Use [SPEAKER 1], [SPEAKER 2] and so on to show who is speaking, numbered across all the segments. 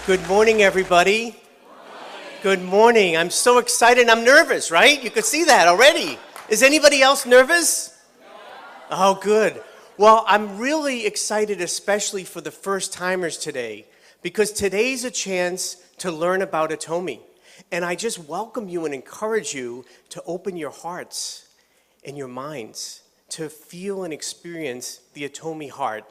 [SPEAKER 1] Good morning, everybody. Good morning. I'm so excited. I'm nervous, right? You could see that already. Is anybody else nervous? Oh, good. Well, I'm really excited, especially for the first-timers today, because today's a chance to learn about Atomy. And I just welcome you and encourage you to open your hearts and your minds to feel and experience the Atomy heart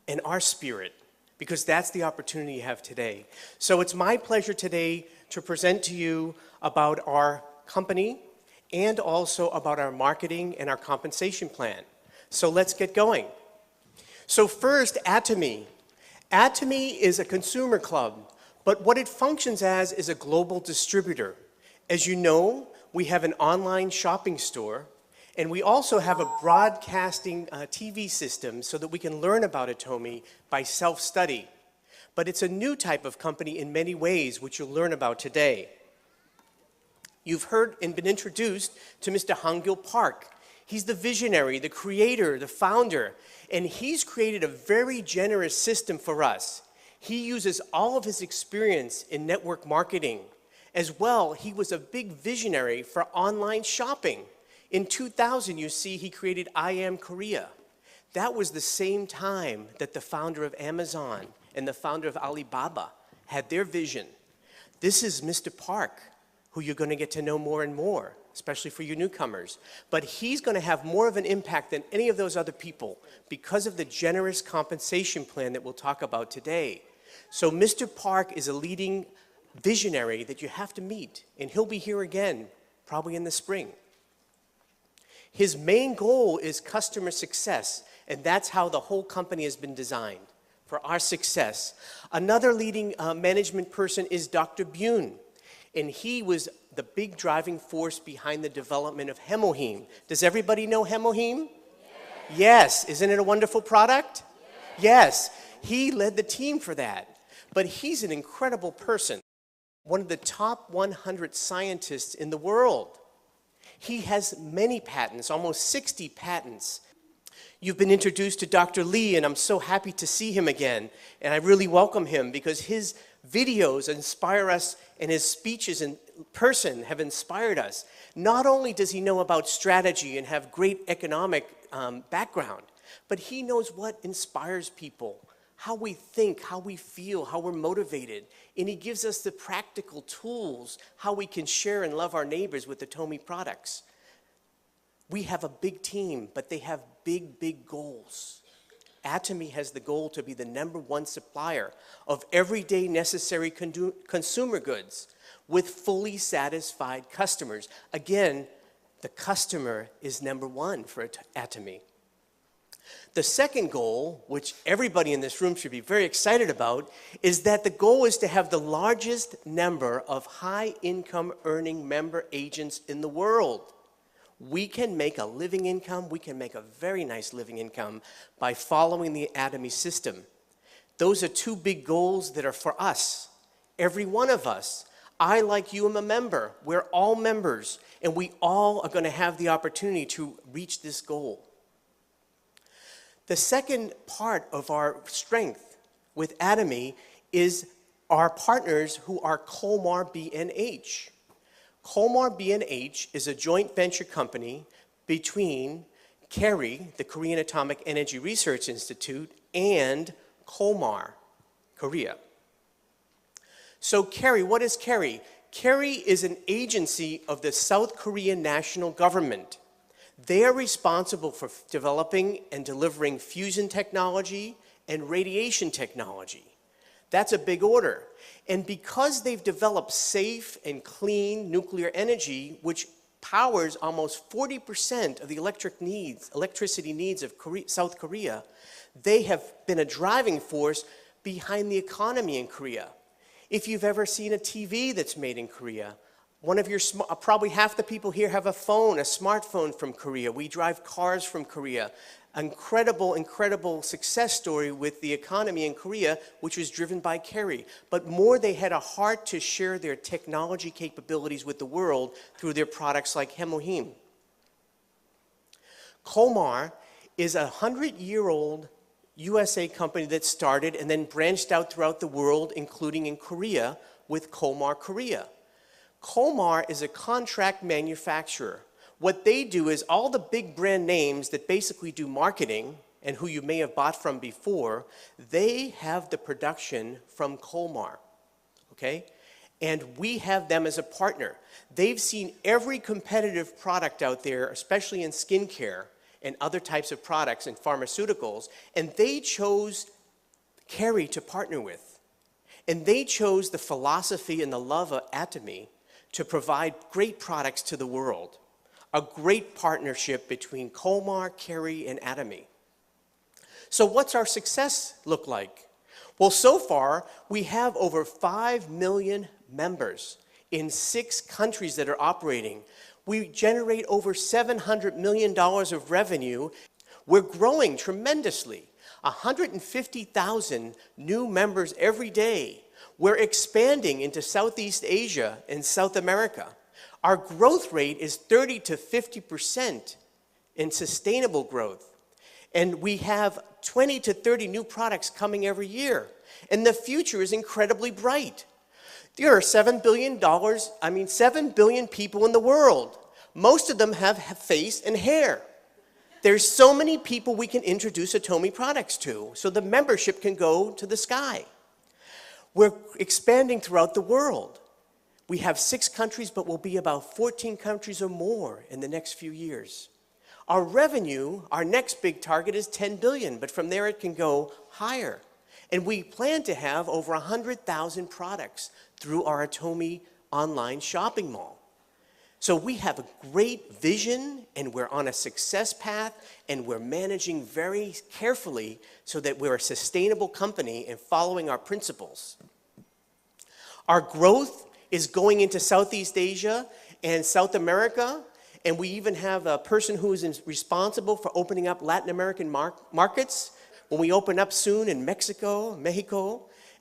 [SPEAKER 1] and our spirit, because that's the opportunity you have today. So it's my pleasure today to present to you about our company and also about our marketing and our compensation plan. So let's get going. So first, Atomy. Atomy is a consumer club, but what it functions as is a global distributor. As you know, we have an online shopping store, and we also have a broadcasting TV system so that we can learn about Atomy by self-study. But it's a new type of company in many ways, which you'll learn about today. You've heard and been introduced to Mr. Hangil Park. He's the visionary, the creator, the founder, and he's created a very generous system for us. He uses all of his experience in network marketing. As well, he was a big visionary for online shopping. In 2000, you see, he created I Am Korea. That was the same time that the founder of Amazon and the founder of Alibaba had their vision. This is Mr. Park, who you're going to get to know more and more, especially for you newcomers. But he's going to have more of an impact than any of those other people because of the generous compensation plan that we'll talk about today. So Mr. Park is a leading visionary that you have to meet, and he'll be here again, probably in the spring. His main goal is customer success, and that's how the whole company has been designed, for our success. Another leading management person is Dr. Bune, and he was the big driving force behind the development of Hemoheme. Does everybody know Hemoheme? Yes. Isn't it a wonderful product? Yes. He led the team for that. But he's an incredible person, one of the top 100 scientists in the world. He has many patents, almost 60 patents. You've been introduced to Dr. Lee, and I'm so happy to see him again. And I really welcome him because his videos inspire us, and his speeches in person have inspired us. Not only does he know about strategy and have great economic background, but he knows what inspires people, how we think, how we feel, how we're motivated. And he gives us the practical tools, how we can share and love our neighbors with the Atomy products. We have a big team, but they have big, big goals. Atomy has the goal to be the #1 supplier of everyday necessary consumer goods with fully satisfied customers. Again, the customer is #1 for Atomy. The second goal, which everybody in this room should be very excited about, is that the goal is to have the largest number of high-income earning member agents in the world. We can make a living income, we can make a very nice living income by following the Atomy system. Those are two big goals that are for us, every one of us. I, like you, am a member. We're all members, and we all are going to have the opportunity to reach this goal. The second part of our strength with Atomy is our partners who are Colmar B&H. Colmar B&H is a joint venture company between KERI, the Korean Atomic Energy Research Institute, and Colmar, Korea. So KERI, what is KERI? KERI is an agency of the South Korean national government. They are responsible for developing and delivering fusion technology and radiation technology. That's a big order. And because they've developed safe and clean nuclear energy, which powers almost 40% of the electricity needs of South Korea, they have been a driving force behind the economy in Korea. If you've ever seen a TV that's made in Korea, probably half the people here have a phone, a smartphone from Korea. We drive cars from Korea. Incredible, incredible success story with the economy in Korea, which was driven by KERI. But more, they had a heart to share their technology capabilities with the world through their products like Hemoheme. Colmar is a 100-year-old USA company that started and then branched out throughout the world, including in Korea, with Kolmar Korea. Kolmar is a contract manufacturer. What they do is all the big brand names that basically do marketing and who you may have bought from before, they have the production from Kolmar, okay? And we have them as a partner. They've seen every competitive product out there, especially in skincare and other types of products and pharmaceuticals, and they chose Kerry to partner with. And they chose the philosophy and the love of Atomy to provide great products to the world. A great partnership between Kolmar, Kerry, and Atomy. So what's our success look like? Well, so far, we have over 5 million members in 6 countries that are operating. We generate over $700 million of revenue. We're growing tremendously. 150,000 new members every day. We're expanding into Southeast Asia and South America. Our growth rate is 30 to 50% in sustainable growth. And we have 20 to 30 new products coming every year. And the future is incredibly bright. There are $7 billion people in the world. Most of them have face and hair. There's so many people we can introduce Atomy products to, so the membership can go to the sky. We're expanding throughout the world. We have 6 countries, but we'll be about 14 countries or more in the next few years. Our revenue, our next big target is 10 billion, but from there it can go higher. And we plan to have over 100,000 products through our Atomy online shopping mall. So we have a great vision, and we're on a success path, and we're managing very carefully so that we're a sustainable company and following our principles. Our growth is going into Southeast Asia and South America, and we even have a person who is responsible for opening up Latin American markets. When we open up soon in Mexico,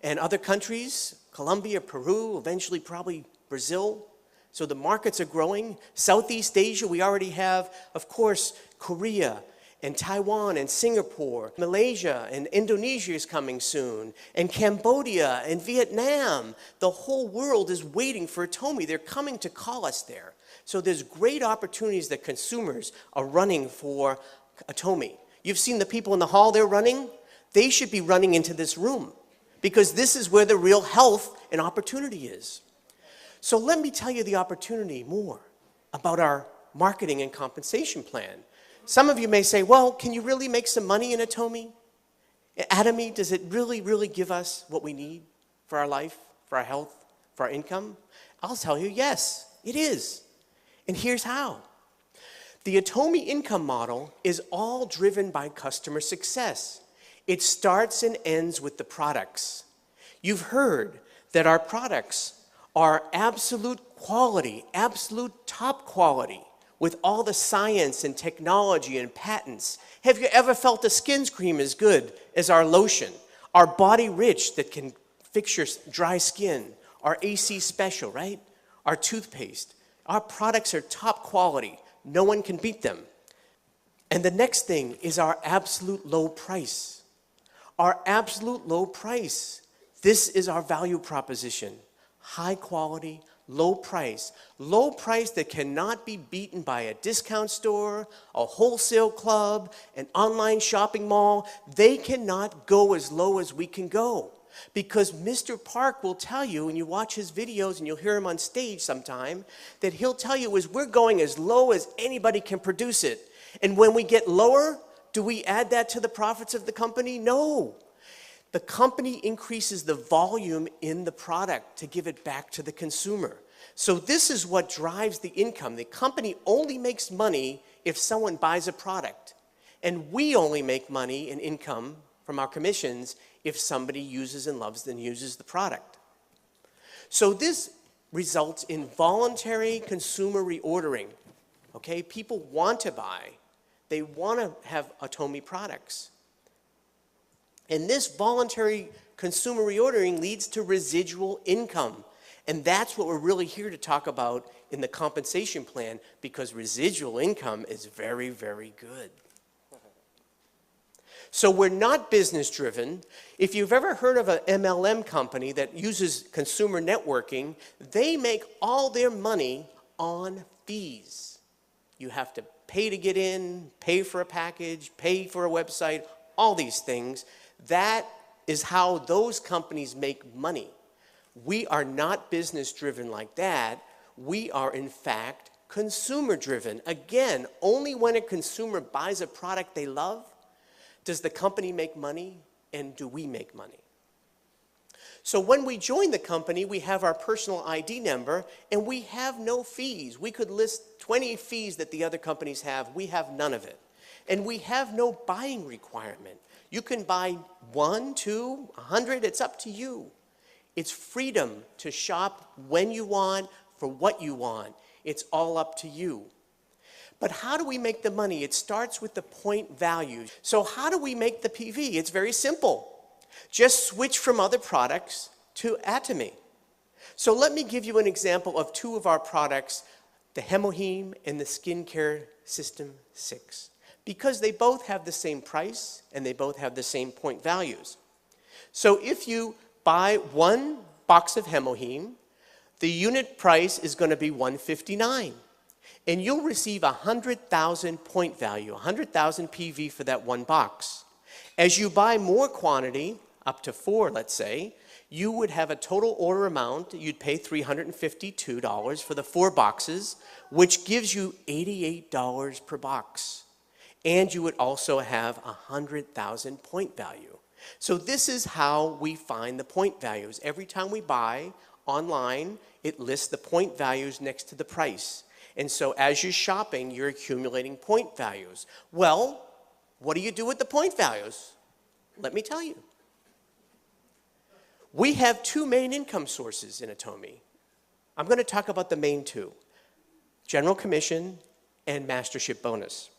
[SPEAKER 1] and other countries, Colombia, Peru, eventually probably Brazil. So the markets are growing. Southeast Asia, we already have, of course, Korea and Taiwan and Singapore. Malaysia and Indonesia is coming soon. And Cambodia and Vietnam. The whole world is waiting for Atomy. They're coming to call us there. So there's great opportunities that consumers are running for Atomy. You've seen the people in the hall they're running? They should be running into this room because this is where the real health and opportunity is. So let me tell you the opportunity more about our marketing and compensation plan. Some of you may say, well, can you really make some money in Atomy? Atomy, does it really give us what we need for our life, for our health, for our income? I'll tell you, yes, it is. And here's how. The Atomy income model is all driven by customer success. It starts and ends with the products. You've heard that our products are absolute quality, absolute top quality, with all the science and technology and patents. Have you ever felt a skin cream as good as our lotion? Our Body Rich that can fix your dry skin. Our AC Special, right? Our toothpaste. Our products are top quality. No one can beat them. And the next thing is our absolute low price. Our absolute low price. This is our value proposition. High quality, low price that cannot be beaten by a discount store, a wholesale club, an online shopping mall. They cannot go as low as we can go. Because Mr. Park will tell you, and you watch his videos and you'll hear him on stage sometime, that he'll tell you is we're going as low as anybody can produce it. And when we get lower, do we add that to the profits of the company? No. The company increases the volume in the product to give it back to the consumer. So this is what drives the income. The company only makes money if someone buys a product. And we only make money and income from our commissions if somebody uses and loves and uses the product. So this results in voluntary consumer reordering. Okay, people want to buy. They want to have Atomy products. And this voluntary consumer reordering leads to residual income. And that's what we're really here to talk about in the compensation plan, because residual income is very, very good. So we're not business driven. If you've ever heard of an MLM company that uses consumer networking, they make all their money on fees. You have to pay to get in, pay for a package, pay for a website, all these things. That is how those companies make money. We are not business driven like that. We are in fact consumer driven. Again, only when a consumer buys a product they love does the company make money, and do we make money. So when we join the company, we have our personal ID number, and we have no fees. We could list 20 fees that the other companies have. We have none of it. And we have no buying requirement. You can buy 1, 2, 100, it's up to you. It's freedom to shop when you want, for what you want. It's all up to you. But how do we make the money? It starts with the point values. So how do we make the PV? It's very simple. Just switch from other products to Atomy. So let me give you an example of two of our products, the Hemoheme and the Skincare System 6, because they both have the same price and they both have the same point values. So if you buy one box of Hemoheme, the unit price is going to be $159. And you'll receive 100,000 point value, 100,000 PV for that one box. As you buy more quantity, up to 4, let's say, you would have a total order amount. You'd pay $352 for the 4 boxes, which gives you $88 per box. And you would also have 100,000 point value. So this is how we find the point values. Every time we buy online, it lists the point values next to the price. And so as you're shopping, you're accumulating point values. Well, what do you do with the point values? Let me tell you. We have 2 main income sources in Atomy. I'm going to talk about the main 2, General Commission and Mastership Bonus.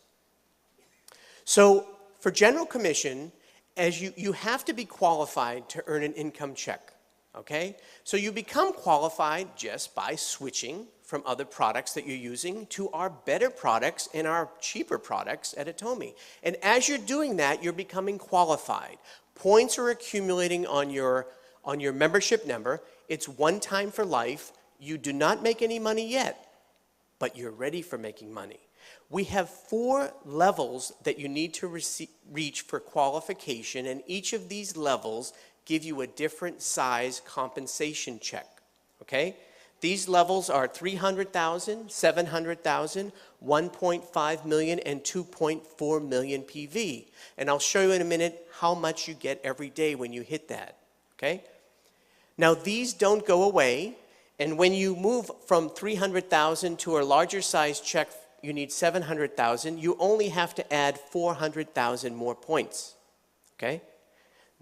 [SPEAKER 1] So for General Commission, as you have to be qualified to earn an income check, okay? So you become qualified just by switching from other products that you're using to our better products and our cheaper products at Atomy. And as you're doing that, you're becoming qualified. Points are accumulating on your membership number. It's one time for life. You do not make any money yet, but you're ready for making money. We have 4 levels that you need to reach for qualification, and each of these levels give you a different size compensation check, okay? These levels are 300,000, 700,000, 1.5 million, and 2.4 million PV. And I'll show you in a minute how much you get every day when you hit that, okay? Now these don't go away, and when you move from 300,000 to a larger size check, you need 700,000, you only have to add 400,000 more points, okay?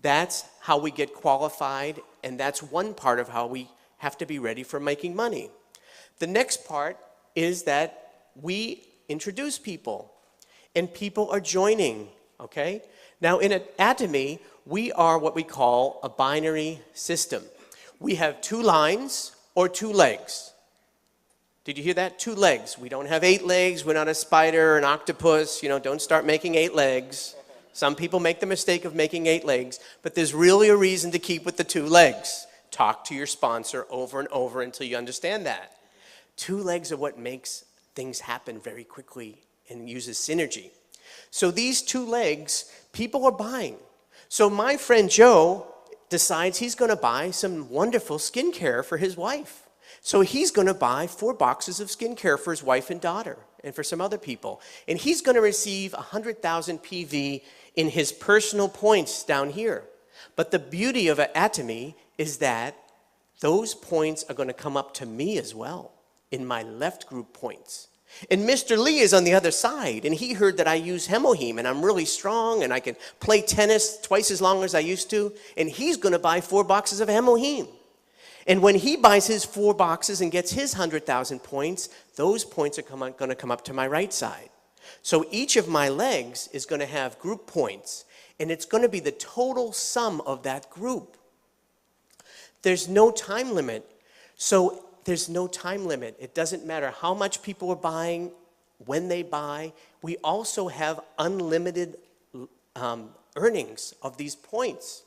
[SPEAKER 1] That's how we get qualified, and that's one part of how we have to be ready for making money. The next part is that we introduce people, and people are joining, okay? Now in Atomy, we are what we call a binary system. We have 2 lines or 2 legs. Did you hear that? 2 legs. We don't have 8 legs. We're not a spider or an octopus. You know, don't start making 8 legs. Some people make the mistake of making 8 legs, but there's really a reason to keep with the 2 legs. Talk to your sponsor over and over until you understand that. 2 legs are what makes things happen very quickly and uses synergy. So these 2 legs, people are buying. So my friend Joe decides he's going to buy some wonderful skincare for his wife. So he's going to buy 4 boxes of skincare for his wife and daughter and for some other people. And he's going to receive 100,000 PV in his personal points down here. But the beauty of Atomy is that those points are going to come up to me as well in my left group points. And Mr. Lee is on the other side, and he heard that I use Hemoheme, and I'm really strong, and I can play tennis twice as long as I used to, and he's going to buy 4 boxes of Hemoheme. And when he buys his 4 boxes and gets his 100,000 points, those points are going to come up to my right side. So each of my legs is going to have group points, and it's going to be the total sum of that group. There's no time limit. So there's no time limit. It doesn't matter how much people are buying, when they buy. We also have unlimited earnings of these points.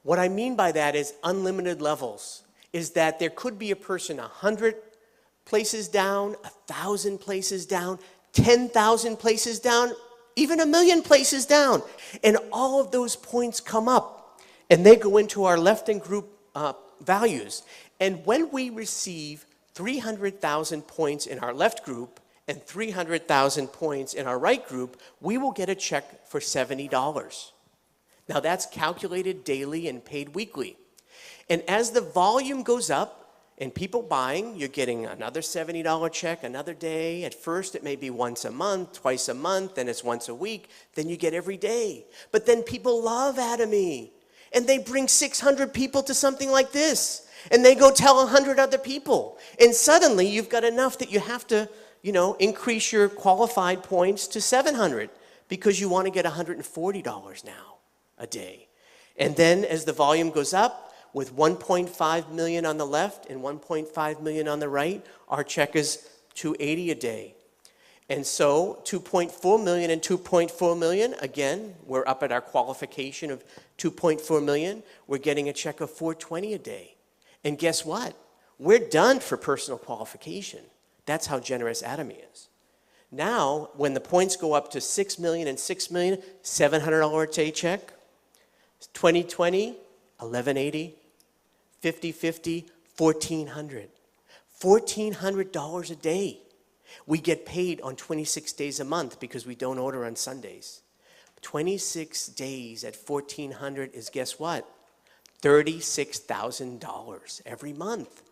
[SPEAKER 1] What I mean by that is unlimited levels, is that there could be a person 100 places down, 1,000 places down, 10,000 places down, even 1,000,000 places down. And all of those points come up and they go into our left and group values. And when we receive 300,000 points in our left group and 300,000 points in our right group, we will get a check for $70. Now that's calculated daily and paid weekly. And as the volume goes up and people buying, you're getting another $70 check another day. At first it may be once a month, twice a month, then it's once a week, then you get every day. But then people love Atomy and they bring 600 people to something like this and they go tell 100 other people. And suddenly you've got enough that you have to, increase your qualified points to 700 because you want to get $140 now a day. And then as the volume goes up, with 1.5 million on the left and 1.5 million on the right, our check is $280 a day. And so 2.4 million and 2.4 million, again, we're up at our qualification of 2.4 million. We're getting a check of $420 a day. And guess what? We're done for personal qualification. That's how generous Atomy is. Now, when the points go up to 6 million and 6 million, $700 a day check. 2020, $1,180, 50/50, $1,400. $1,400 a day. We get paid on 26 days a month because we don't order on Sundays. 26 days at $1,400 is, guess what? $36,000 every month.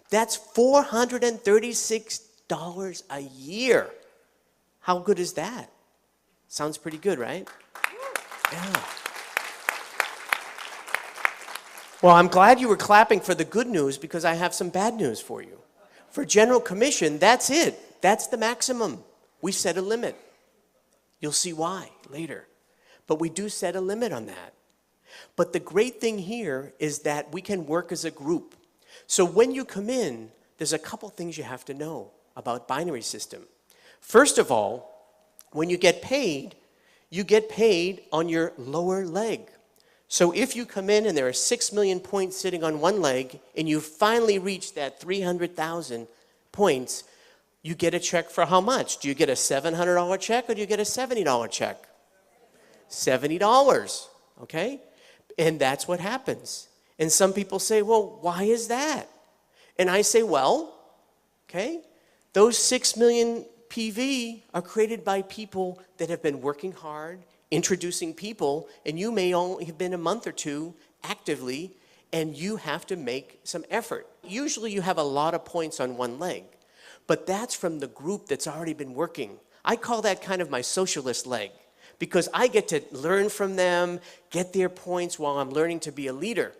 [SPEAKER 1] That's $436 a year. How good is that? Sounds pretty good, right? Yeah. Well, I'm glad you were clapping for the good news because I have some bad news for you. For general commission, that's it. That's the maximum. We set a limit. You'll see why later. But we do set a limit on that. But the great thing here is that we can work as a group. So when you come in, there's a couple things you have to know about binary system. First of all, when you get paid on your lower leg. So if you come in and there are 6 million points sitting on one leg and you finally reach that 300,000 points, you get a check for how much? Do you get a $700 check or do you get a $70 check? $70, okay? And that's what happens. And some people say, well, why is that? And I say, well, okay, those 6 million PV are created by people that have been working hard, introducing people, and you may only have been a month or two actively, and you have to make some effort. Usually you have a lot of points on one leg, but that's from the group that's already been working. I call that kind of my socialist leg, because I get to learn from them, get their points while I'm learning to be a leader.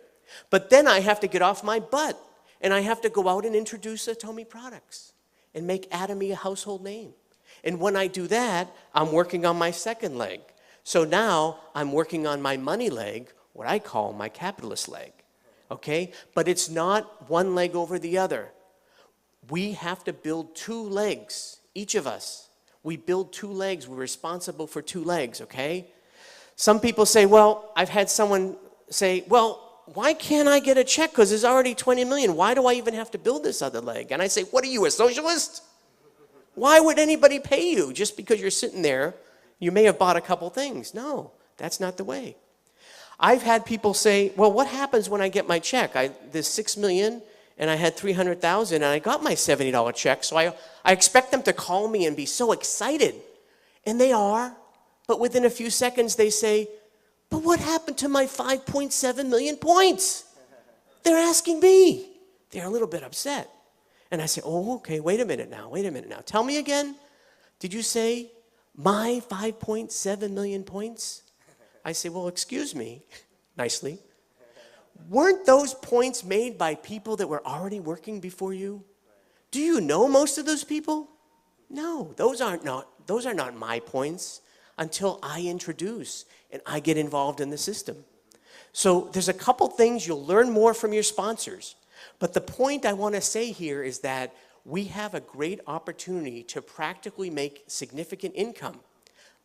[SPEAKER 1] But then I have to get off my butt, and I have to go out and introduce Atomy products and make Atomy a household name. And when I do that, I'm working on my second leg. So now I'm working on my money leg, what I call my capitalist leg, okay? But it's not one leg over the other. We have to build two legs, each of us. We build two legs, we're responsible for two legs, okay? Some people say, well, I've had someone say, well, why can't I get a check? Because there's already 20 million. Why do I even have to build this other leg? And I say, what are you, a socialist? Why would anybody pay you just because you're sitting there? You may have bought a couple things. No, that's not the way. I've had people say, well, what happens when I get my check? There's 6 million and I had 300,000 and I got my $70 check. So I expect them to call me and be so excited. And they are. But within a few seconds they say, but what happened to my 5.7 million points? They're asking me. They're a little bit upset. And I say, oh, okay, wait a minute now. Tell me again. Did you say my 5.7 million points? I say, well, excuse me, nicely. Weren't those points made by people that were already working before you? Do you know most of those people? No, those are not my points until I introduce and I get involved in the system. So there's a couple things you'll learn more from your sponsors. But the point I want to say here is that we have a great opportunity to practically make significant income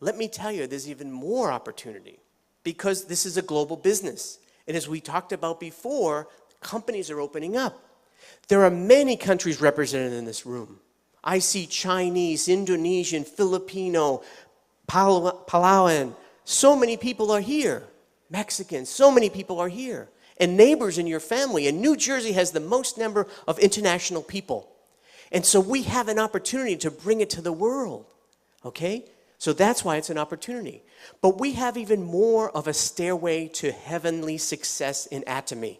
[SPEAKER 1] let me tell you, there's even more opportunity because this is a global business. And as we talked about before, companies are opening up. There are many countries represented in this room. I see Chinese, Indonesian, Filipino, Palauan. So many people are here. Mexicans, so many people are here. And neighbors in your family. And New Jersey has the most number of international people. And so we have an opportunity to bring it to the world. Okay? So that's why it's an opportunity. But we have even more of a stairway to heavenly success in Atomy.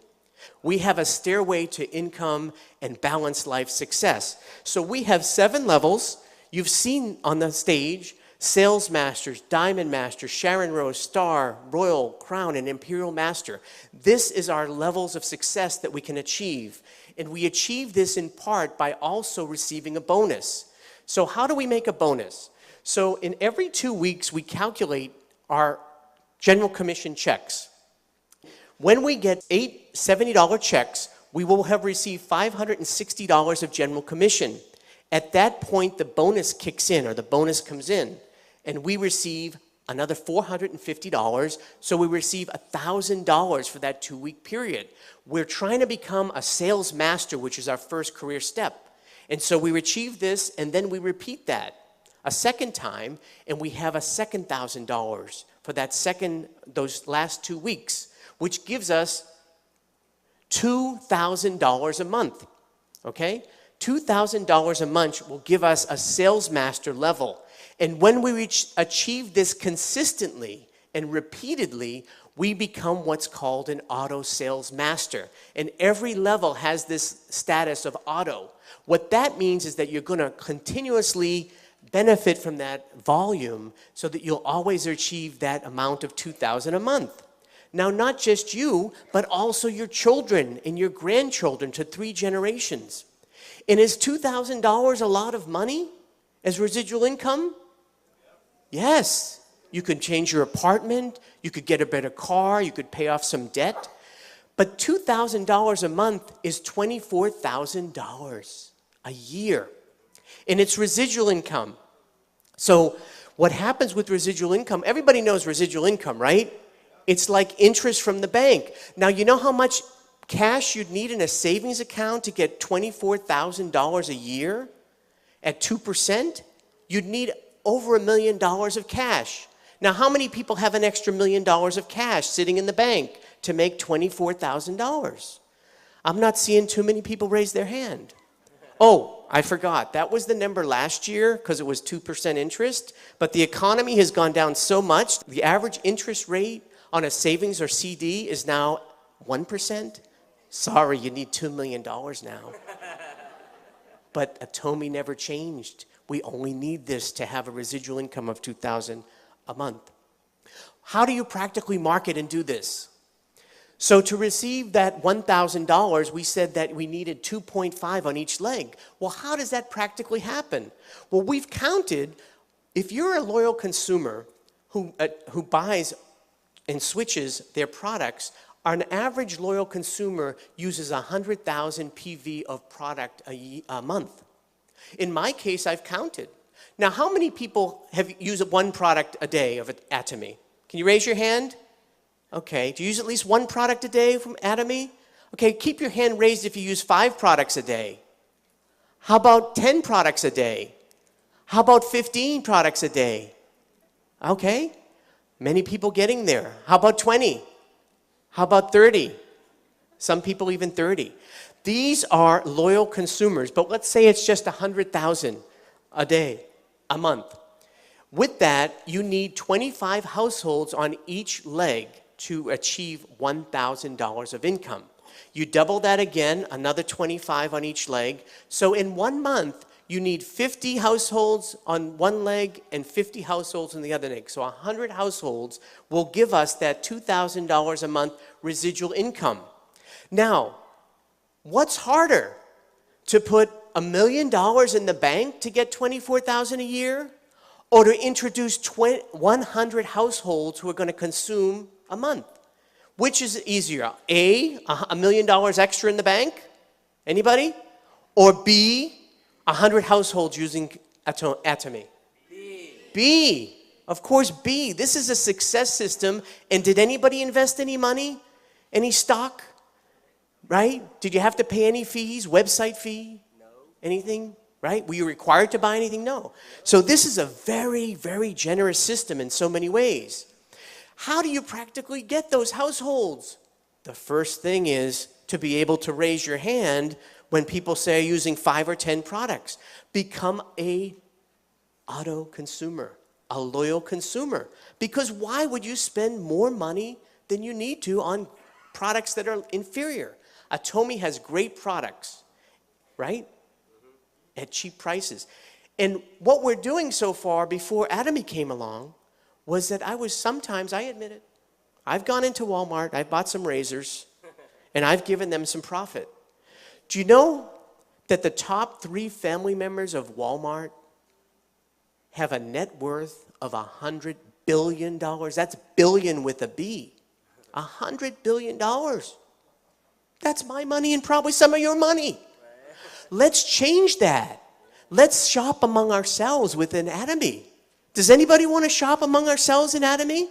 [SPEAKER 1] We have a stairway to income and balanced life success. So we have 7 levels. You've seen on the stage Sales Masters, Diamond Master, Sharon Rose, Star, Royal, Crown, and Imperial Master. This is our levels of success that we can achieve. And we achieve this in part by also receiving a bonus. So how do we make a bonus? So in every 2 weeks, we calculate our general commission checks. When we get 8 $70 checks, we will have received $560 of general commission. At that point, the bonus kicks in, or the bonus comes in, and we receive another $450, so we receive $1,000 for that 2-week period. We're trying to become a sales master, which is our first career step. And so we achieve this, and then we repeat that a second time, and we have a second $1,000 for those last 2 weeks, which gives us $2,000 a month, okay? $2,000 a month will give us a sales master level. And when we achieve this consistently and repeatedly, we become what's called an auto sales master. And every level has this status of auto. What that means is that you're going to continuously benefit from that volume so that you'll always achieve that amount of $2,000 a month. Now, not just you, but also your children and your grandchildren to 3 generations. And is $2,000 a lot of money as residual income? Yes. You could change your apartment, you could get a better car, you could pay off some debt. But $2,000 a month is $24,000 a year. And it's residual income. So what happens with residual income, everybody knows residual income, right? It's like interest from the bank. Now, you know how much cash you'd need in a savings account to get $24,000 a year at 2%? You'd need over $1 million of cash. Now, how many people have an extra $1 million of cash sitting in the bank to make $24,000? I'm not seeing too many people raise their hand. Oh, I forgot. That was the number last year because it was 2% interest. But the economy has gone down so much. The average interest rate on a savings or CD is now 1%. Sorry, you need $2 million now. But Atomy never changed. We only need this to have a residual income of $2,000 a month. How do you practically market and do this? So to receive that $1,000, we said that we needed 2.5 on each leg. Well, how does that practically happen? Well, we've counted, if you're a loyal consumer who buys and switches their products, an average loyal consumer uses 100,000 PV of product a month. In my case, I've counted. Now, how many people have used one product a day of Atomy? Can you raise your hand? Okay. Do you use at least one product a day from Atomy? Okay, keep your hand raised if you use 5 products a day. How about 10 products a day? How about 15 products a day? Okay. Many people getting there. How about 20? How about 30? Some people even 30. These are loyal consumers, but let's say it's just 100,000 a day, a month. With that, you need 25 households on each leg to achieve $1,000 of income. You double that again, another 25 on each leg. So in 1 month, you need 50 households on one leg and 50 households on the other leg. So 100 households will give us that $2,000 a month residual income. Now, what's harder? To put $1 million in the bank to get $24,000 a year? Or to introduce 100 households who are going to consume a month? Which is easier? A, $1 million extra in the bank? Anybody? Or B, 100 households using Atomy? B. Of course, B, this is a success system. And did anybody invest any money? Any stock? Right? Did you have to pay any fees? Website fee? No. Anything? Right? Were you required to buy anything? No. So this is a very, very generous system in so many ways. How do you practically get those households? The first thing is to be able to raise your hand when people say using 5 or 10 products. Become a auto consumer, a loyal consumer. Because why would you spend more money than you need to on products that are inferior? Atomy has great products, right? At cheap prices. And what we're doing so far before Atomy came along was that I admit it, I've gone into Walmart, I've bought some razors, and I've given them some profit. Do you know that the top 3 family members of Walmart have a net worth of $100 billion? That's billion with a B. $100 billion. That's my money and probably some of your money. Let's change that. Let's shop among ourselves within Atomy. Does anybody want to shop among ourselves in Atomy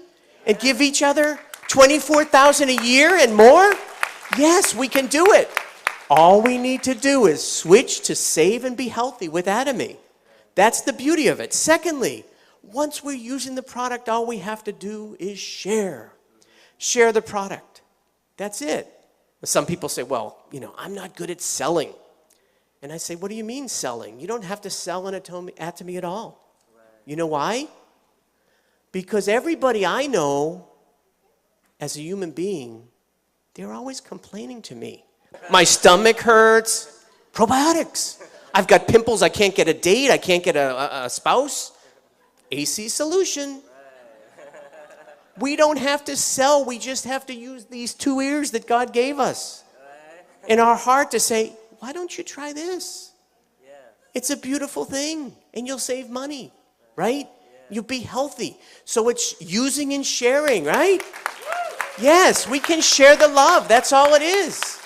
[SPEAKER 1] and give each other $24,000 a year and more? Yes, we can do it. All we need to do is switch to save and be healthy with Atomy. That's the beauty of it. Secondly, once we're using the product, all we have to do is share. Share the product. That's it. Some people say, well, I'm not good at selling. And I say, what do you mean selling? You don't have to sell an Atomy at all. Right. You know why? Because everybody I know as a human being, they're always complaining to me. My stomach hurts. Probiotics. I've got pimples. I can't get a date. I can't get a spouse. AC solution. We don't have to sell. We just have to use these 2 ears that God gave us in our heart to say, why don't you try this? Yeah. It's a beautiful thing, and you'll save money, right? Yeah. You'll be healthy. So it's using and sharing, right? Yes, we can share the love. That's all it is.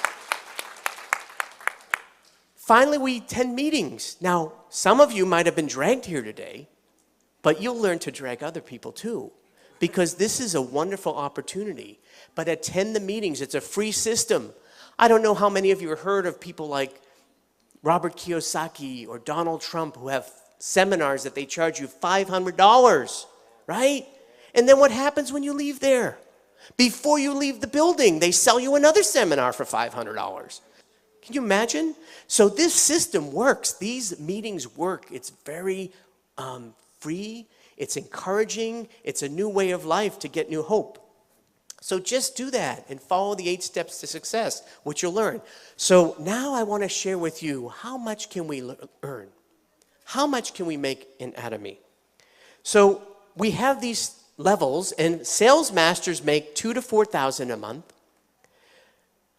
[SPEAKER 1] Finally, we attend meetings. Now, some of you might have been dragged here today, but you'll learn to drag other people too, because this is a wonderful opportunity. But attend the meetings. It's a free system. I don't know how many of you have heard of people like Robert Kiyosaki or Donald Trump who have seminars that they charge you $500, right? And then what happens when you leave there? Before you leave the building, they sell you another seminar for $500. Can you imagine? So this system works. These meetings work. It's very free. It's encouraging. It's a new way of life to get new hope. So just do that and follow the 8 steps to success, which you'll learn. So now I want to share with you, how much can we earn? How much can we make in Atomy? So we have these levels, and sales masters make $2,000 to $4,000 a month.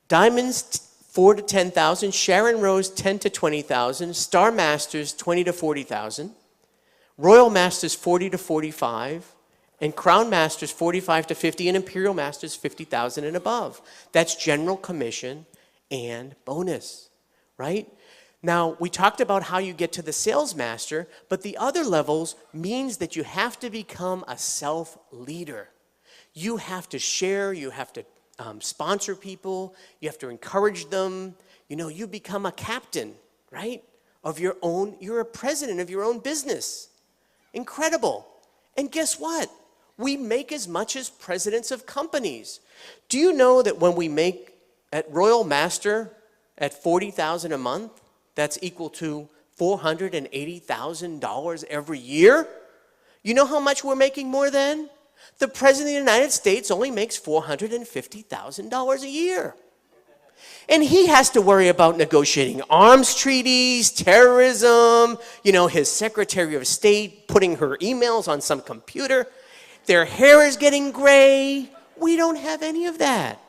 [SPEAKER 1] Diamonds, $4,000 to $10,000. Sharon Rose, $10,000 to $20,000. Star Masters, $20,000 to $40,000. Royal Masters, $40,000 to $45,000. And Crown Masters, $45,000 to $50,000, and Imperial Masters, $50,000 and above. That's general commission and bonus, right? Now, we talked about how you get to the sales master, but the other levels means that you have to become a self-leader. You have to share, you have to sponsor people, you have to encourage them. You become a captain, right, of your own, you're a president of your own business. Incredible. And guess what? We make as much as presidents of companies. Do you know that when we make at Royal Master at $40,000 a month, that's equal to $480,000 every year? You know how much we're making more than? The President of the United States only makes $450,000 a year. And he has to worry about negotiating arms treaties, terrorism, his Secretary of State putting her emails on some computer. Their hair is getting gray. We don't have any of that.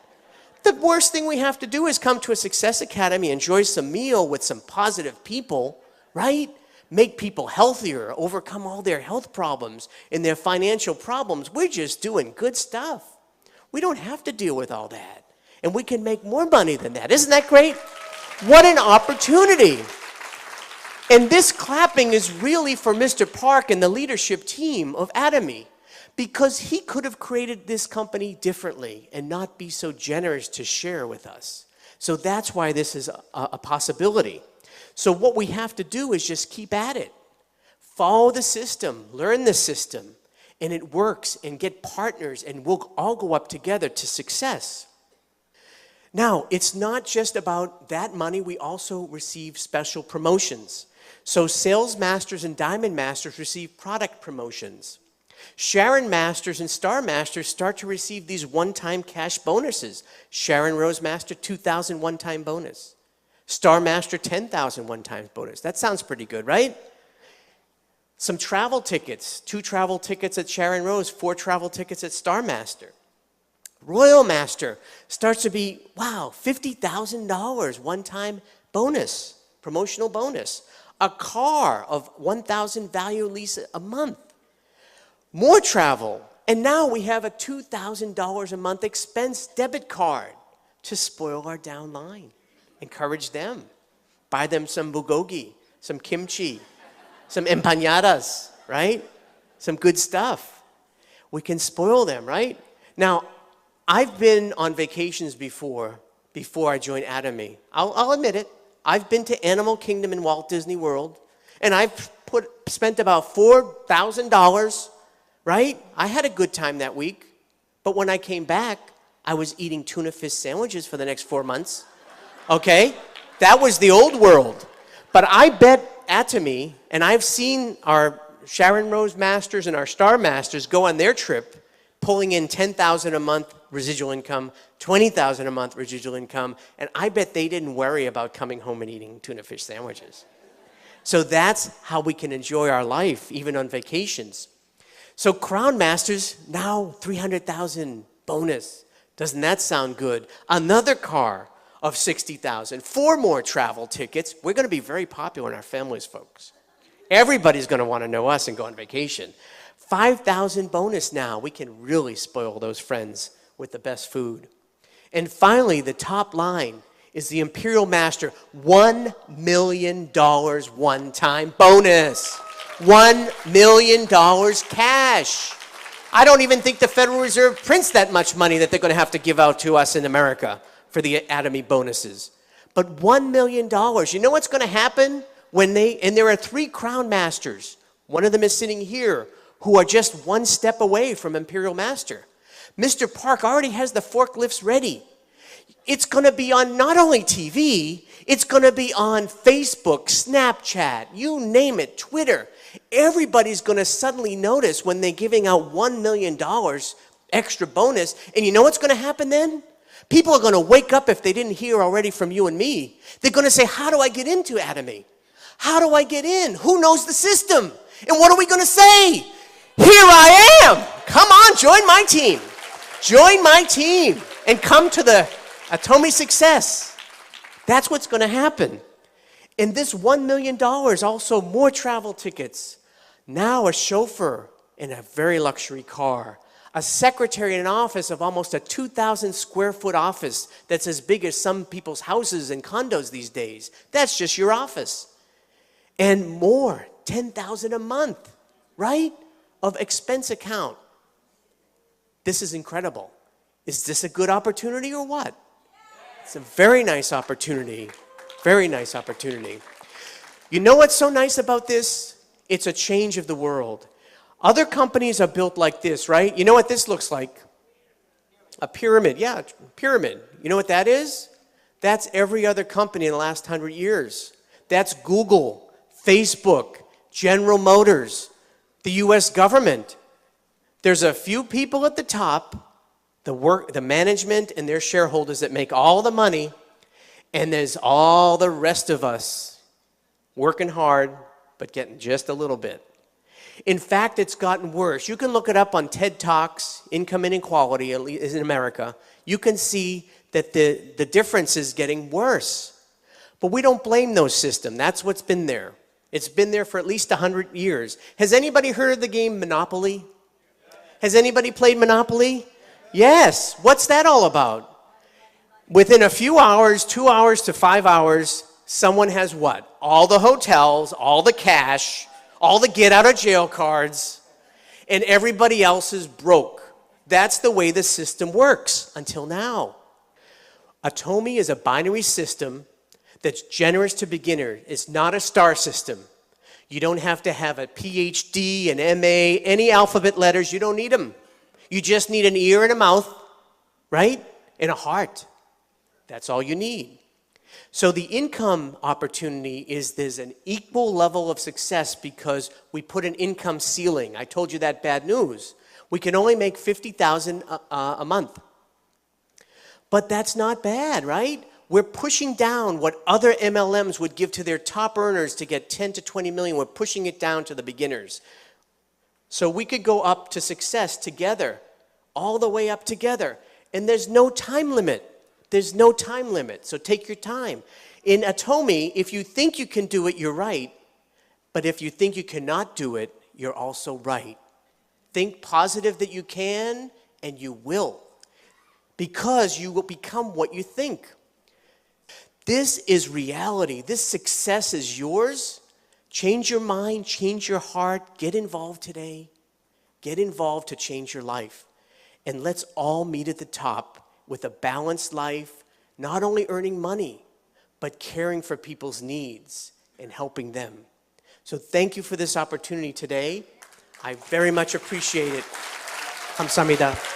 [SPEAKER 1] The worst thing we have to do is come to a Success Academy, enjoy some meal with some positive people, right? Make people healthier, overcome all their health problems and their financial problems. We're just doing good stuff. We don't have to deal with all that. And we can make more money than that. Isn't that great? What an opportunity. And this clapping is really for Mr. Park and the leadership team of Atomy. Because he could have created this company differently and not be so generous to share with us. So that's why this is a possibility. So what we have to do is just keep at it. Follow the system, learn the system, and it works, and get partners, and we'll all go up together to success. Now, it's not just about that money. We also receive special promotions. So sales masters and diamond masters receive product promotions. Sharon Masters and Star Masters start to receive these one-time cash bonuses. Sharon Rose Master, $2,000 one-time bonus. Star Master, $10,000 one-time bonus. That sounds pretty good, right? Some travel tickets, 2 travel tickets at Sharon Rose, 4 travel tickets at Star Master. Royal Master starts to be, wow, $50,000 one-time bonus, promotional bonus. A car of $1,000 value lease a month. More travel, and now we have a $2,000 a month expense debit card to spoil our downline. Encourage them. Buy them some bulgogi, some kimchi, some empanadas, right? Some good stuff. We can spoil them, right? Now, I've been on vacations before I joined Atomy. I'll admit it. I've been to Animal Kingdom in Walt Disney World, and I've spent about $4,000, right? I had a good time that week, but when I came back, I was eating tuna fish sandwiches for the next 4 months, okay? That was the old world. But I bet Atomy, and I've seen our Sharon Rose Masters and our Star Masters go on their trip, pulling in $10,000 a month residual income, $20,000 a month residual income, and I bet they didn't worry about coming home and eating tuna fish sandwiches. So that's how we can enjoy our life, even on vacations. So Crown Masters, now $300,000 bonus. Doesn't that sound good? Another car of $60,000. 4 more travel tickets. We're going to be very popular in our families, folks. Everybody's going to want to know us and go on vacation. $5,000 bonus now. We can really spoil those friends with the best food. And finally, the top line is the Imperial Master $1 million one-time bonus. $1 million cash. I don't even think the Federal Reserve prints that much money that they're going to have to give out to us in America for the Atomy bonuses. But $1 million, you know what's going to happen when and there are 3 Crown Masters. One of them is sitting here, who are just 1 step away from Imperial Master. Mr. Park already has the forklifts ready. It's going to be on not only TV, it's going to be on Facebook, Snapchat, you name it, Twitter. Everybody's going to suddenly notice when they're giving out $1 million extra bonus. And you know what's going to happen then? People are going to wake up if they didn't hear already from you and me. They're going to say, how do I get into Atomy? How do I get in? Who knows the system? And what are we going to say? Here I am. Come on, join my team. Join my team and come to the Atomy success. That's what's going to happen. And this $1 million, also more travel tickets. Now a chauffeur in a very luxury car. A secretary in an office of almost a 2,000 square foot office that's as big as some people's houses and condos these days. That's just your office. And more, $10,000 a month, right? Of expense account. This is incredible. Is this a good opportunity or what? It's a very nice opportunity. Very nice opportunity. You know what's so nice about this? It's a change of the world. Other companies are built like this, right? You know what this looks like? A pyramid. Yeah, pyramid. You know what that is? That's every other company in the last 100 years. That's Google, Facebook, General Motors, the U.S. government. There's a few people at the top, the management and their shareholders that make all the money, and there's all the rest of us working hard, but getting just a little bit. In fact, it's gotten worse. You can look it up on TED Talks, Income Inequality, at least in America. You can see that the difference is getting worse. But we don't blame those systems. That's what's been there. It's been there for at least 100 years. Has anybody heard of the game Monopoly? Has anybody played Monopoly? Yes. What's that all about? Within a few hours, 2 hours to 5 hours, someone has what? All the hotels, all the cash, all the get-out-of-jail cards, and everybody else is broke. That's the way the system works until now. Atomy is a binary system that's generous to beginners. It's not a star system. You don't have to have a PhD, an MA, any alphabet letters. You don't need them. You just need an ear and a mouth, right? And a heart. That's all you need. So the income opportunity is there's an equal level of success because we put an income ceiling. I told you that bad news. We can only make $50,000 a month. But that's not bad, right? We're pushing down what other MLMs would give to their top earners to get 10 to 20 million. We're pushing it down to the beginners. So we could go up to success together, all the way up together. And there's no time limit. There's no time limit. So take your time. In Atomy, if you think you can do it, you're right. But if you think you cannot do it, you're also right. Think positive that you can, and you will. Because you will become what you think. This is reality. This success is yours. Change your mind, change your heart, get involved today. Get involved to change your life. And let's all meet at the top with a balanced life, not only earning money, but caring for people's needs and helping them. So thank you for this opportunity today. I very much appreciate it. 감사합니다.